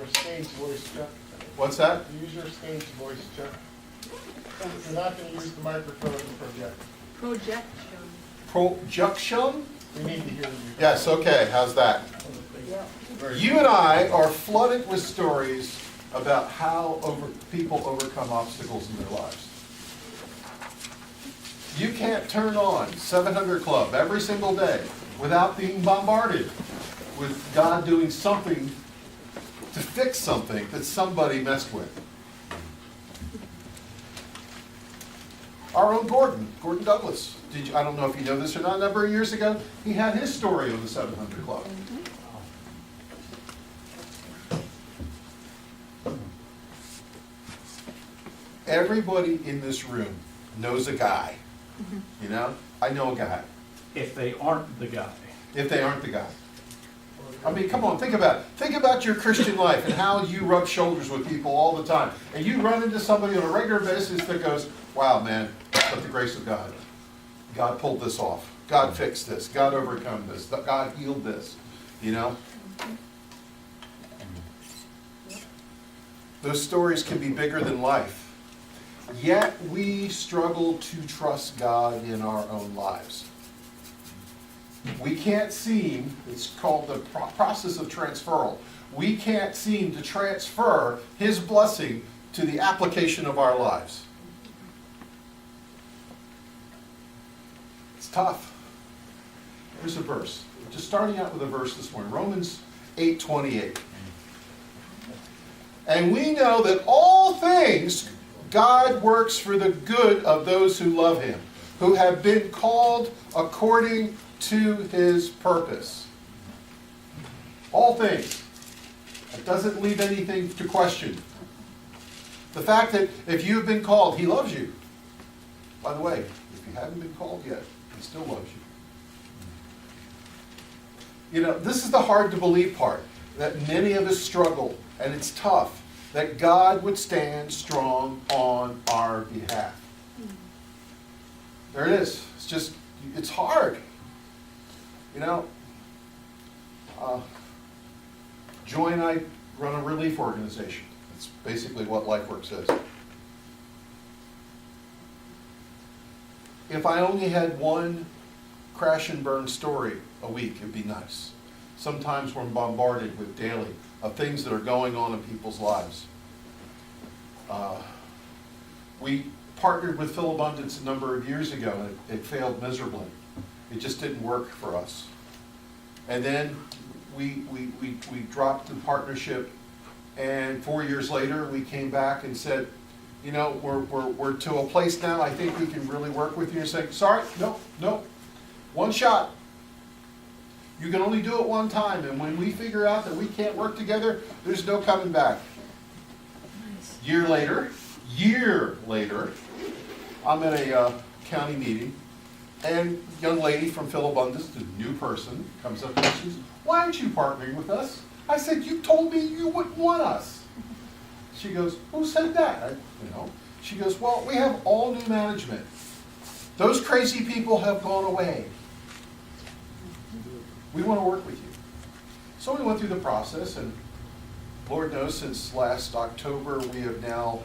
Or stage voice, Chuck. What's that? Use your stage voice, Chuck. You're not going to use the microphone and project. Projection? We need to hear you. Yes, okay, how's that? You and I are flooded with stories about how people overcome obstacles in their lives. You can't turn on 700 Club every single day without being bombarded with God doing something to fix something that somebody messed with. Our own Gordon Douglas. I don't know if you know this or not, a number of years ago, he had his story on the 700 Club. Everybody in this room knows a guy. You know? I know a guy. If they aren't the guy. If they aren't the guy. I mean, come on, think about it. Think about your Christian life and how you rub shoulders with people all the time. And you run into somebody on a regular basis that goes, wow, man, but the grace of God. God pulled this off. God fixed this. God overcome this. God healed this. You know? Those stories can be bigger than life. Yet we struggle to trust God in our own lives. We can't seem, it's called the process of transferal. We can't seem to transfer His blessing to the application of our lives. It's tough. Here's a verse. Just starting out with a verse this morning. Romans 8:28. And we know that all things God works for the good of those who love Him, who have been called according to His purpose. All things. It doesn't leave anything to question. The fact that if you've been called, He loves you. By the way, if you haven't been called yet, He still loves you. You know, this is the hard to believe part, that many of us struggle, and it's tough, that God would stand strong on our behalf. There it is. It's just, it's hard. You know, Joy and I run a relief organization. That's basically what LifeWorks is. If I only had one crash and burn story a week, it'd be nice. Sometimes we're bombarded with daily of things that are going on in people's lives. We partnered with Phil Abundance a number of years ago, and it failed miserably. It just didn't work for us. And then we dropped the partnership, and 4 years later we came back and said, you know, we're to a place now, I think we can really work with you. And say, sorry, no, one shot. You can only do it one time, and when we figure out that we can't work together, there's no coming back. Nice. Year later, I'm at a county meeting, and a young lady from Phil Abundance, the new person, comes up and she says, why aren't you partnering with us? I said, you told me you wouldn't want us. She goes, who said that? She goes, well, we have all new management. Those crazy people have gone away. We want to work with you. So we went through the process, and Lord knows since last October we have now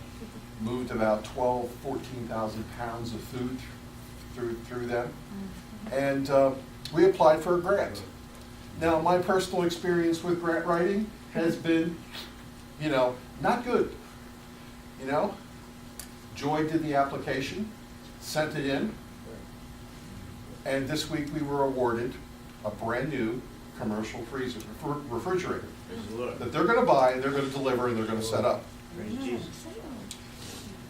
moved about 14,000 pounds of food through them. And we applied for a grant. Now, my personal experience with grant writing has been, not good. Joy did the application, sent it in, and this week we were awarded a brand new commercial freezer, refrigerator that they're going to buy, they're going to deliver, and they're going to set up.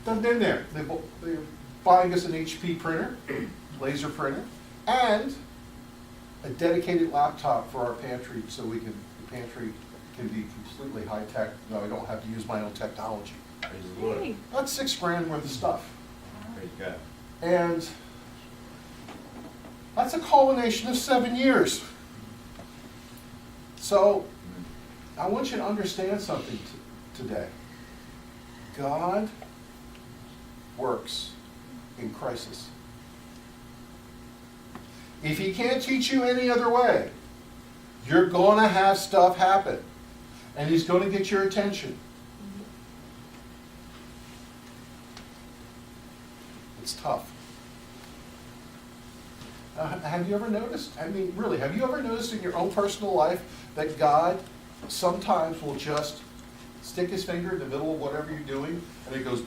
They've been there. They're buying us an HP printer, laser printer, and a dedicated laptop for our pantry so the pantry can be completely high tech. No, I don't have to use my own technology. Hey. That's $6,000 worth of stuff. Praise God. And that's a culmination of 7 years. So I want you to understand something today. God works in crisis. If He can't teach you any other way, you're going to have stuff happen. and he's going to get your attention. It's tough. Have you ever noticed, I mean, really, have you ever noticed in your own personal life that God sometimes will just stick his finger in the middle of whatever you're doing, and it goes...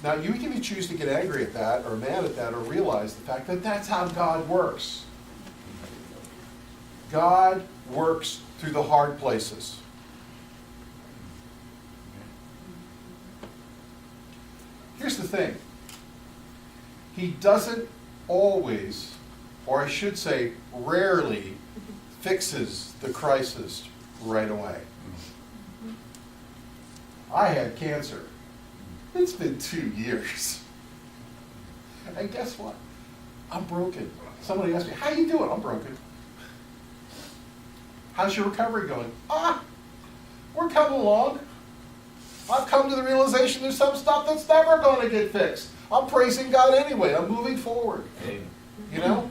Now, you can choose to get angry at that, or mad at that, or realize the fact that that's how God works. God works through the hard places. Here's the thing. He doesn't always, or I should say rarely, fixes the crisis right away. I had cancer. It's been 2 years. And guess what? I'm broken. Somebody asked me, how you doing? I'm broken. How's your recovery going? We're coming along. I've come to the realization there's some stuff that's never going to get fixed. I'm praising God anyway. I'm moving forward. You know?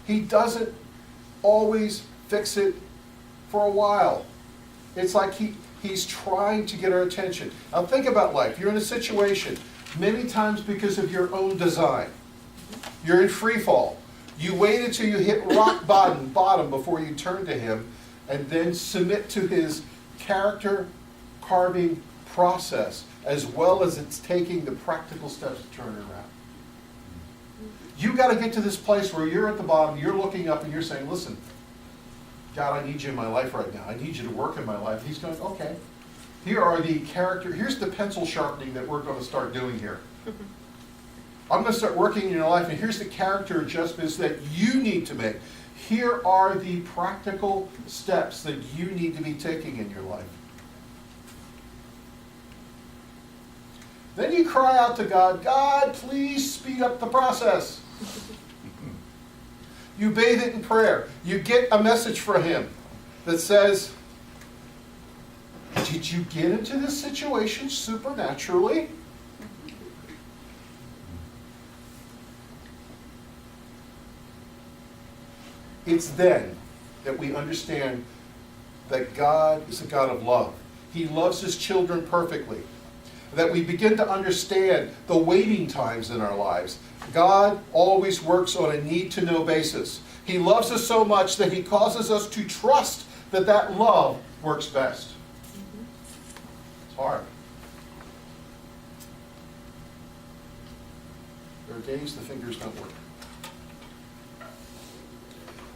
He doesn't always fix it for a while. It's like he's trying to get our attention. Now think about life. You're in a situation, many times because of your own design. You're in free fall. You wait until you hit rock bottom before you turn to him, and then submit to his character carving process, as well as it's taking the practical steps to turn it around. You got to get to this place where you're at the bottom, you're looking up, and you're saying, listen, God, I need you in my life right now. I need you to work in my life. He's going, okay. Here's the pencil sharpening that we're going to start doing here. I'm going to start working in your life, and here's the character adjustments that you need to make. Here are the practical steps that you need to be taking in your life. Then you cry out to God, God, please speed up the process. You bathe it in prayer. You get a message from him that says, did you get into this situation supernaturally? It's then that we understand that God is a God of love. He loves his children perfectly. That we begin to understand the waiting times in our lives. God always works on a need-to-know basis. He loves us so much that he causes us to trust that that love works best. It's hard. There are days the fingers don't work.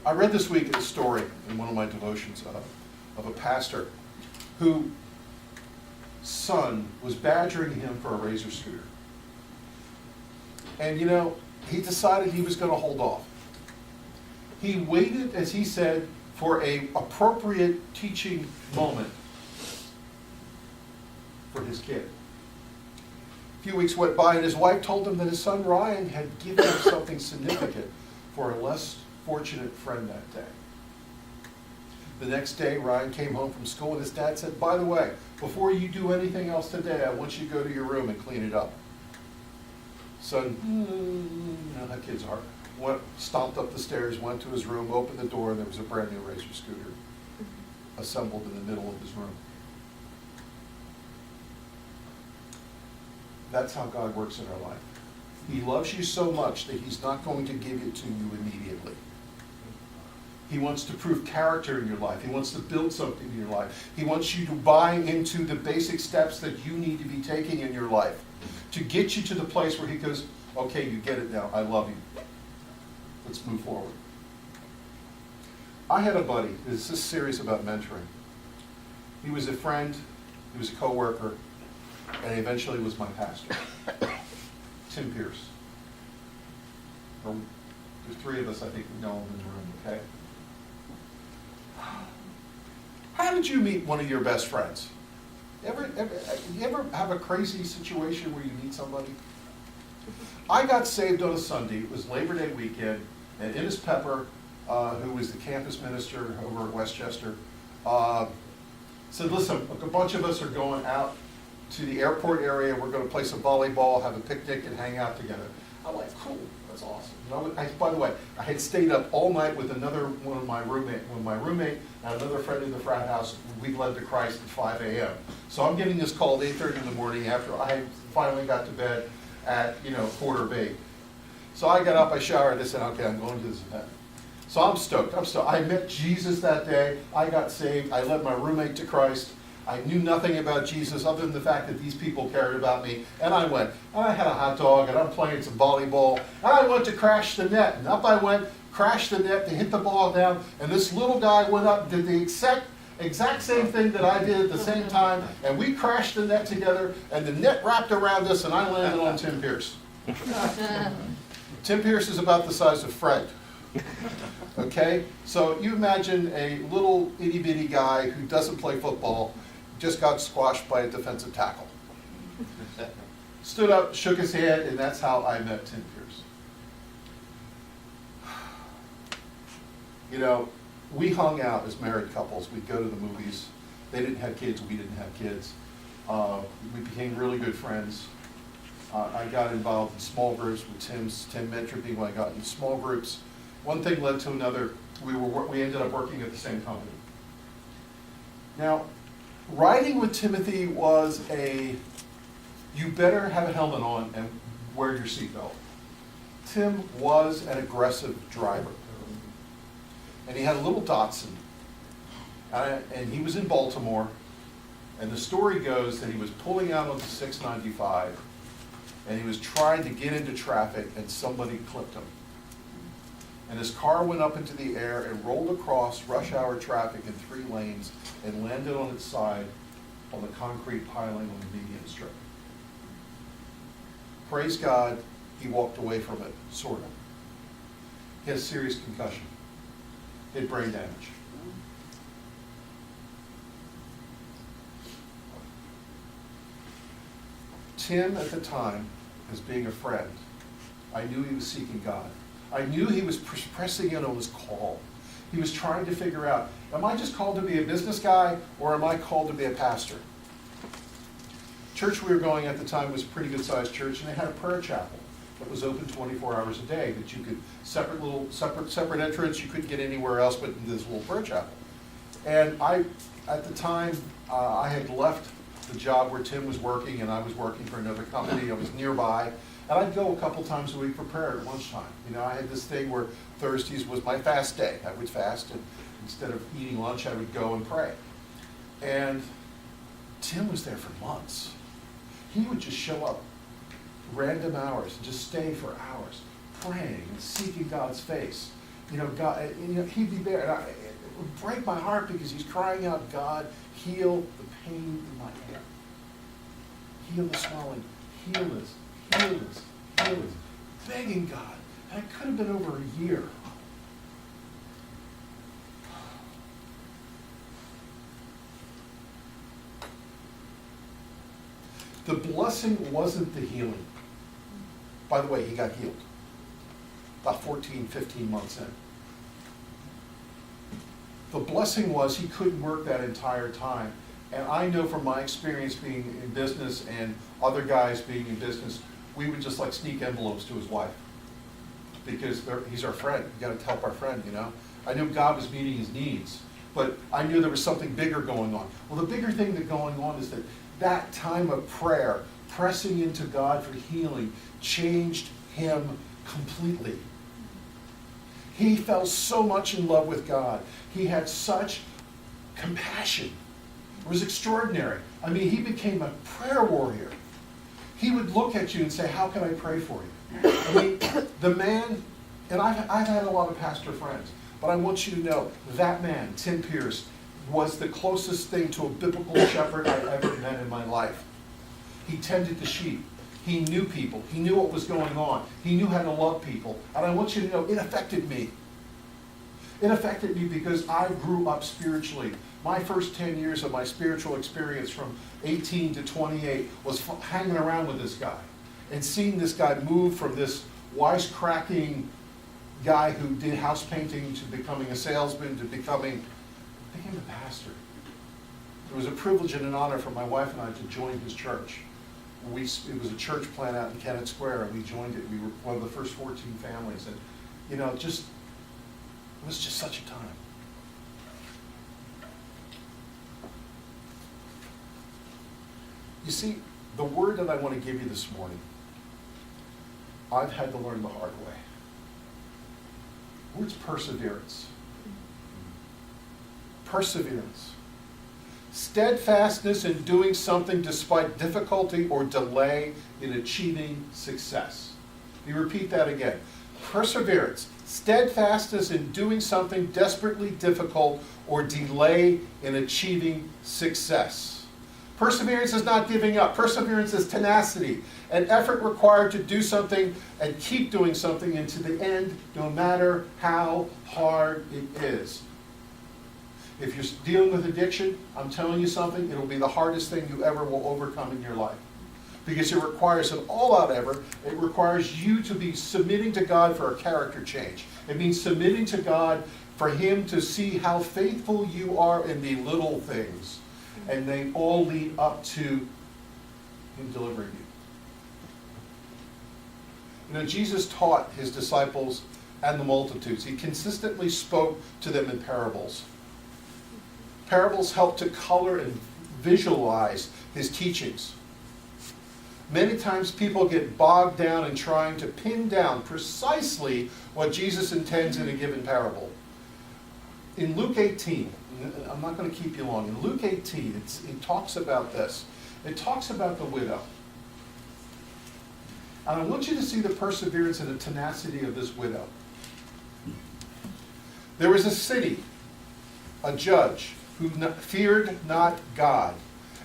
I read this week a story in one of my devotions of a pastor whose son was badgering him for a Razor scooter. And he decided he was going to hold off. He waited, as he said, for an appropriate teaching moment for his kid. A few weeks went by, and his wife told him that his son Ryan had given him something significant for a less fortunate friend that day. The next day, Ryan came home from school, and his dad said, by the way, before you do anything else today, I want you to go to your room and clean it up. Son, you know how kids are, stomped up the stairs, went to his room, opened the door, and there was a brand new Razor scooter assembled in the middle of his room. That's how God works in our life. He loves you so much that he's not going to give it to you immediately. He wants to prove character in your life. He wants to build something in your life. He wants you to buy into the basic steps that you need to be taking in your life to get you to the place where he goes, okay, you get it now. I love you. Let's move forward. I had a buddy. This is serious about mentoring. He was a friend. He was a coworker. And he eventually was my pastor. Tim Pierce. There's three of us, I think, we know him in the room, okay? How did you meet one of your best friends? You ever have a crazy situation where you meet somebody? I got saved on a Sunday. It was Labor Day weekend, and Innes Pepper, who was the campus minister over at Westchester, said, listen, a bunch of us are going out to the airport area. We're going to play some volleyball, have a picnic, and hang out together. I'm like, cool. that's awesome. And by the way, I had stayed up all night with another one of my roommate and another friend in the frat house. We led to Christ at 5 a.m. So I'm getting this call at 8:30 in the morning after I finally got to bed at, 7:45. So I got up, I showered, I said, okay, I'm going to this event. So I'm stoked. I met Jesus that day. I got saved. I led my roommate to Christ. I knew nothing about Jesus other than the fact that these people cared about me. And I went. And I had a hot dog, and I'm playing some volleyball. And I went to crash the net. And up I went, crashed the net to hit the ball down. And this little guy went up and did the exact same thing that I did at the same time. And we crashed the net together. And the net wrapped around us, and I landed on Tim Pierce. Tim Pierce is about the size of Fred. Okay? So you imagine a little itty-bitty guy who doesn't play football, just got squashed by a defensive tackle. Stood up, shook his hand, and that's how I met Tim Pierce. We hung out as married couples. We'd go to the movies. They didn't have kids, we didn't have kids. We became really good friends. I got involved in small groups with Tim mentored me when I got in small groups. One thing led to another. We ended up working at the same company. Now, riding with Timothy was you better have a helmet on and wear your seatbelt. Tim was an aggressive driver. And he had a little Datsun. And he was in Baltimore. And the story goes that he was pulling out onto 695 and he was trying to get into traffic and somebody clipped him. And his car went up into the air and rolled across rush hour traffic in 3 lanes and landed on its side on the concrete piling on the median strip. Praise God, he walked away from it, sort of. He had serious concussion. He had brain damage. Tim, at the time, as being a friend, I knew he was seeking God. I knew he was pressing in on his call. He was trying to figure out, am I just called to be a business guy, or am I called to be a pastor? Church we were going at the time was a pretty good sized church, and they had a prayer chapel that was open 24 hours a day, that you could, separate entrance, you couldn't get anywhere else but in this little prayer chapel. And at the time, I had left the job where Tim was working, and I was working for another company. I was nearby. And I'd go a couple times a week for prayer at lunchtime. I had this thing where Thursdays was my fast day. I would fast, and instead of eating lunch, I would go and pray. And Tim was there for months. He would just show up random hours and just stay for hours, praying and seeking God's face. God, he'd be there, and it would break my heart because he's crying out, God, heal the pain in my hair. Heal the swelling. Heal this. Heal this, heal this, begging God. And it could have been over a year. The blessing wasn't the healing. By the way, he got healed about 14, 15 months in. The blessing was he couldn't work that entire time. And I know from my experience being in business and other guys being in business, we would just sneak envelopes to his wife because he's our friend. We got to help our friend, I knew God was meeting his needs, but I knew there was something bigger going on. Well, the bigger thing that going on is that time of prayer, pressing into God for healing, changed him completely. He fell so much in love with God. He had such compassion. It was extraordinary. He became a prayer warrior. He would look at you and say, how can I pray for you? The man, and I've had a lot of pastor friends, but I want you to know, that man, Tim Pierce, was the closest thing to a biblical shepherd I've ever met in my life. He tended the sheep. He knew people. He knew what was going on. He knew how to love people. And I want you to know, it affected me. It affected me because I grew up spiritually. My first 10 years of my spiritual experience from 18 to 28 was hanging around with this guy and seeing this guy move from this wisecracking guy who did house painting to becoming a salesman to becoming a pastor. It was a privilege and an honor for my wife and I to join his church. It was a church plant out in Kennett Square, and we joined it. We were one of the first 14 families, and, it was just such a time. You see, the word that I want to give you this morning, I've had to learn the hard way. The word's perseverance. Perseverance. Steadfastness in doing something despite difficulty or delay in achieving success. Let me repeat that again. Perseverance. Steadfastness in doing something desperately difficult or delay in achieving success. Perseverance is not giving up. Perseverance is tenacity, an effort required to do something and keep doing something into the end, no matter how hard it is. If you're dealing with addiction, I'm telling you something, it'll be the hardest thing you ever will overcome in your life. Because it requires an all-out effort. It requires you to be submitting to God for a character change. It means submitting to God for Him to see how faithful you are in the little things. And they all lead up to Him delivering you. Jesus taught His disciples and the multitudes. He consistently spoke to them in parables. Parables help to color and visualize His teachings. Many times people get bogged down in trying to pin down precisely what Jesus intends in a given parable. In Luke 18, I'm not going to keep you long. In Luke 18, it talks about this. It talks about the widow. And I want you to see the perseverance and the tenacity of this widow. There was a city, a judge, who feared not God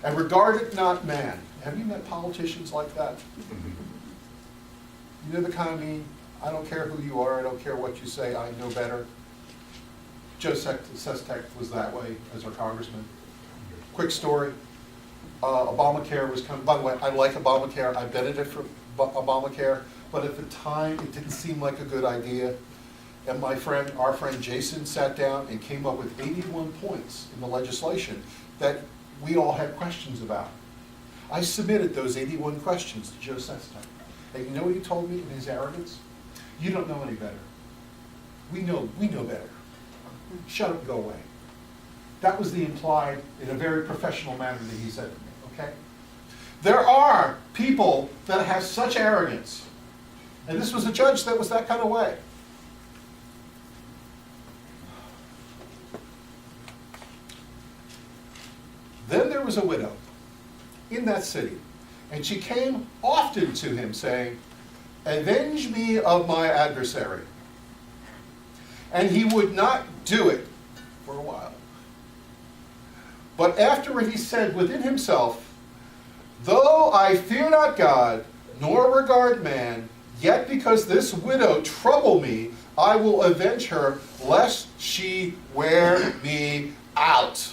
and regarded not man. Have you met politicians like that? You know the kind of mean, I don't care who you are, I don't care what you say, I know better. Joe Sestak was that way as our congressman. Quick story, Obamacare was coming. By the way, I like Obamacare, I benefited from Obamacare, but at the time it didn't seem like a good idea. And our friend Jason sat down and came up with 81 points in the legislation that we all had questions about. I submitted those 81 questions to Joe Sestak. And you know what he told me in his arrogance? You don't know any better. We know better. Shut up and go away. That was the implied, in a very professional manner, that he said to me, okay? There are people that have such arrogance. And this was a judge that was that kind of way. Then there was a widow in that city, and she came often to him, saying, "Avenge me of my adversary." And he would not do it for a while. But afterward he said within himself, "Though I fear not God, nor regard man, yet because this widow trouble me, I will avenge her, lest she wear me out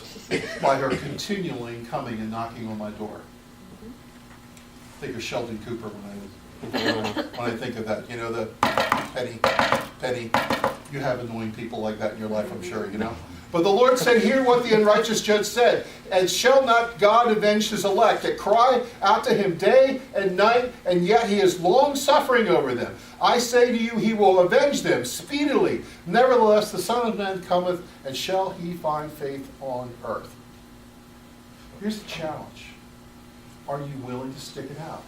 by her continually coming and knocking on my door." I think of Sheldon Cooper when I think of that. You know, the Penny, you have annoying people like that in your life, I'm sure, you know. But the Lord said, "Hear what the unrighteous judge said. And shall not God avenge his elect, that cry out to him day and night, and yet he is long suffering over them? I say to you, he will avenge them speedily. Nevertheless, the Son of Man cometh, and shall he find faith on earth?" Here's the challenge. Are you willing to stick it out?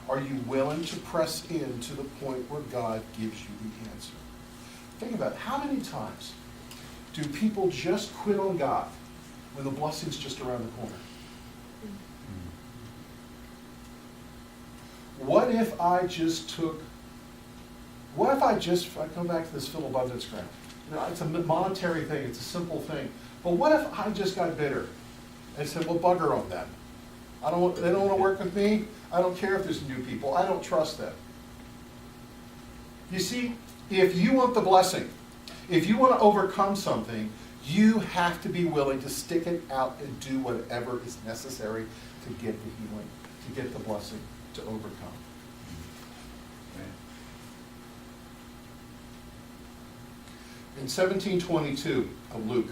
Are you willing to press in to the point where God gives you the answer? Think about it. How many times do people just quit on God when the blessing's just around the corner? What if I come back to this Phil Abundance grant. You know, it's a monetary thing, it's a simple thing. But what if I just got bitter and said, well, bugger on them. They don't want to work with me. I don't care if there's new people. I don't trust them. You see, if you want the blessing, if you want to overcome something, you have to be willing to stick it out and do whatever is necessary to get the healing, to get the blessing, to overcome. In 17:22 of Luke,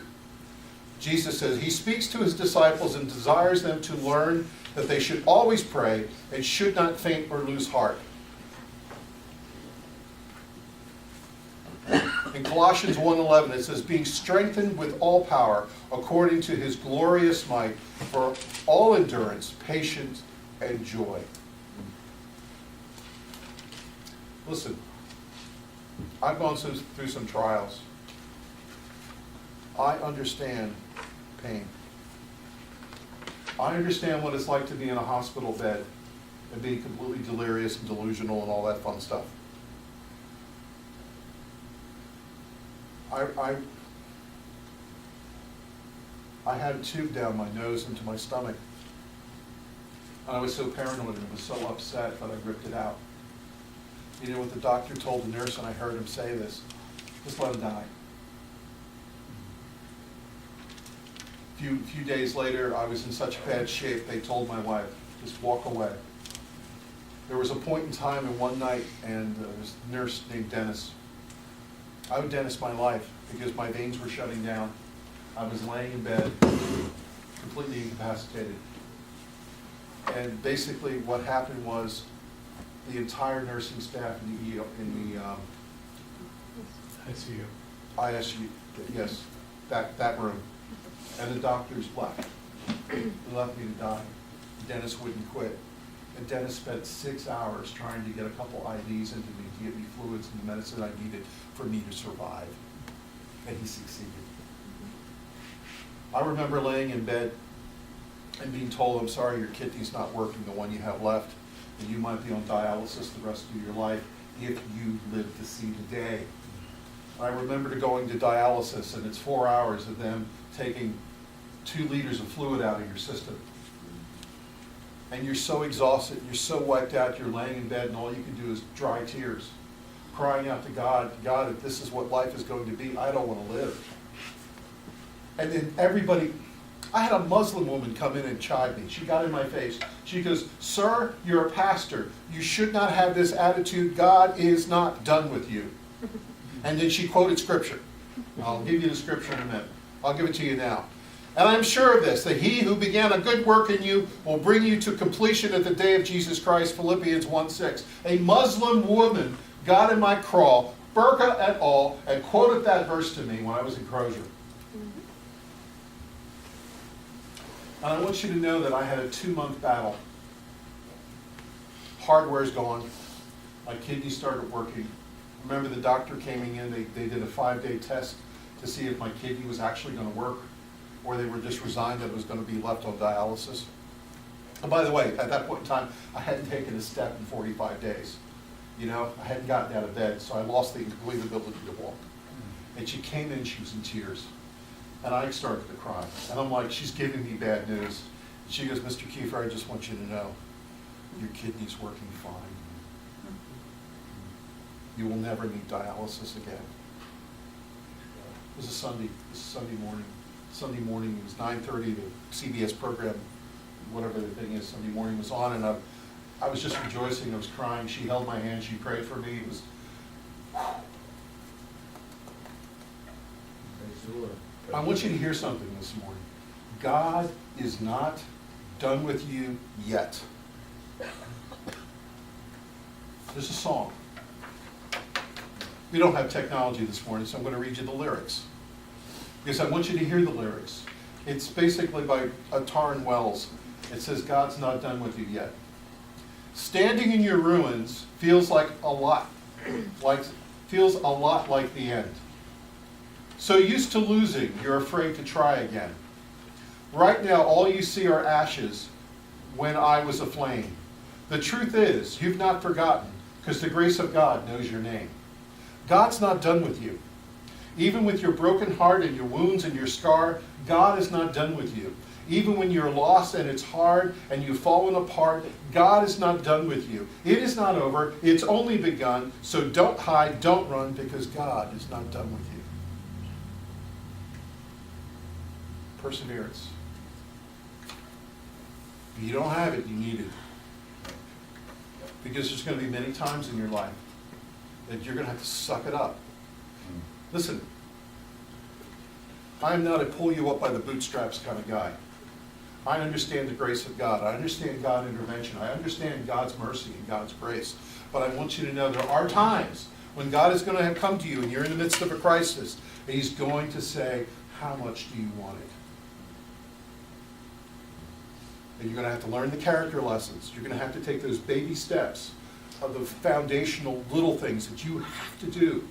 Jesus says, he speaks to his disciples and desires them to learn that they should always pray and should not faint or lose heart. In Colossians 1:11 it says, being strengthened with all power according to his glorious might for all endurance, patience, and joy. Listen, I've gone through some trials. I understand pain. I understand what it's like to be in a hospital bed and be completely delirious and delusional and all that fun stuff. I had a tube down my nose into my stomach. And I was so paranoid and was so upset that I ripped it out. You know what the doctor told the nurse, and I heard him say this? Just let him die. Few days later, I was in such bad shape, they told my wife, just walk away. There was a point in time and one night, and there was a nurse named Dennis. I owed Dennis my life because my veins were shutting down. I was laying in bed, completely incapacitated. And basically what happened was the entire nursing staff in the ICU, yes, that room, and the doctors left. They left me to die. Dennis wouldn't quit. And Dennis spent 6 hours trying to get a couple IVs into me to get me fluids and the medicine I needed for me to survive. And he succeeded. I remember laying in bed and being told, I'm sorry, your kidney's not working, the one you have left, and you might be on dialysis the rest of your life if you live to see the day. I remember going to dialysis, and it's 4 hours of them taking 2 liters of fluid out of your system. And you're so exhausted, you're so wiped out, you're laying in bed, and all you can do is dry tears, crying out to God, God, if this is what life is going to be, I don't want to live. And then everybody, I had a Muslim woman come in and chide me. She got in my face. She goes, sir, you're a pastor. You should not have this attitude. God is not done with you. And then she quoted scripture. I'll give you the scripture in a minute. I'll give it to you now. And I'm sure of this, that he who began a good work in you will bring you to completion at the day of Jesus Christ, Philippians 1:6. A Muslim woman got in my crawl, burqa et al., and quoted that verse to me when I was in Crozier. And I want you to know that I had a 2-month battle. Hardware's gone. My kidney started working. Remember the doctor came in, they did a 5-day test to see if my kidney was actually going to work, or they were just resigned that it was going to be left on dialysis. And by the way, at that point in time, I hadn't taken a step in 45 days. You know, I hadn't gotten out of bed, so I lost the complete ability to walk. And she came in, she was in tears. And I started to cry. And I'm like, she's giving me bad news. And she goes, Mr. Kiefer, I just want you to know, your kidney's working fine. You will never need dialysis again. It was a Sunday morning. Sunday morning, it was 9:30, the CBS program, whatever the thing is, Sunday morning was on, and I was just rejoicing, I was crying. She held my hand, she prayed for me. It was, I want you to hear something this morning. God is not done with you yet. There's a song. We don't have technology this morning, so I'm going to read you the lyrics. Because I want you to hear the lyrics. It's basically by Taryn Wells. It says, God's not done with you yet. Standing in your ruins feels a lot like the end. So used to losing, you're afraid to try again. Right now, all you see are ashes when I was aflame. The truth is, you've not forgotten, because the grace of God knows your name. God's not done with you. Even with your broken heart and your wounds and your scar, God is not done with you. Even when you're lost and it's hard and you've fallen apart, God is not done with you. It is not over. It's only begun. So don't hide, don't run, because God is not done with you. Perseverance. If you don't have it, you need it. Because there's going to be many times in your life that you're going to have to suck it up. Listen, I am not a pull you up by the bootstraps kind of guy. I understand the grace of God. I understand God's intervention. I understand God's mercy and God's grace. But I want you to know there are times when God is going to have come to you and you're in the midst of a crisis, and He's going to say, how much do you want it? And you're going to have to learn the character lessons. You're going to have to take those baby steps of the foundational little things that you have to do.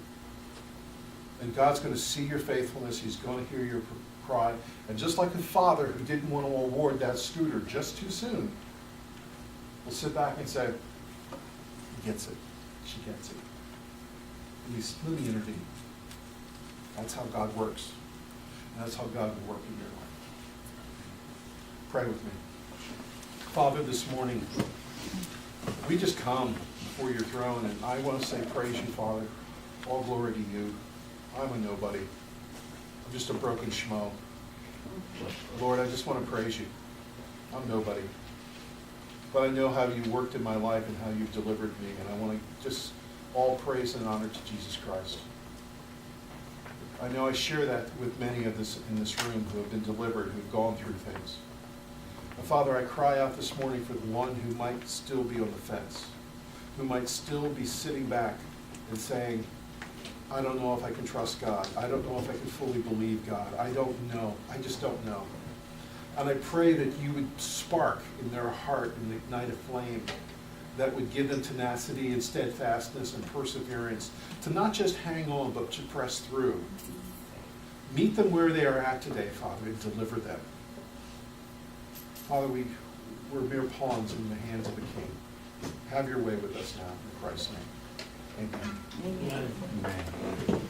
And God's going to see your faithfulness. He's going to hear your cry. And just like a father who didn't want to award that scooter just too soon, will sit back and say, he gets it. She gets it. Let me intervene. That's how God works. And that's how God will work in your life. Pray with me. Father, this morning, we just come before your throne, and I want to say praise you, Father. All glory to you. I'm a nobody. I'm just a broken schmo. Lord, I just want to praise you. I'm nobody. But I know how you worked in my life and how you've delivered me, and I want to just all praise and honor to Jesus Christ. I know I share that with many of us in this room who have been delivered, who have gone through things. And Father, I cry out this morning for the one who might still be on the fence, who might still be sitting back and saying, I don't know if I can trust God. I don't know if I can fully believe God. I don't know. I just don't know. And I pray that you would spark in their heart and ignite a flame that would give them tenacity and steadfastness and perseverance to not just hang on, but to press through. Meet them where they are at today, Father, and deliver them. Father, we're mere pawns in the hands of the King. Have your way with us now, in Christ's name. Amen. Amen. Amen.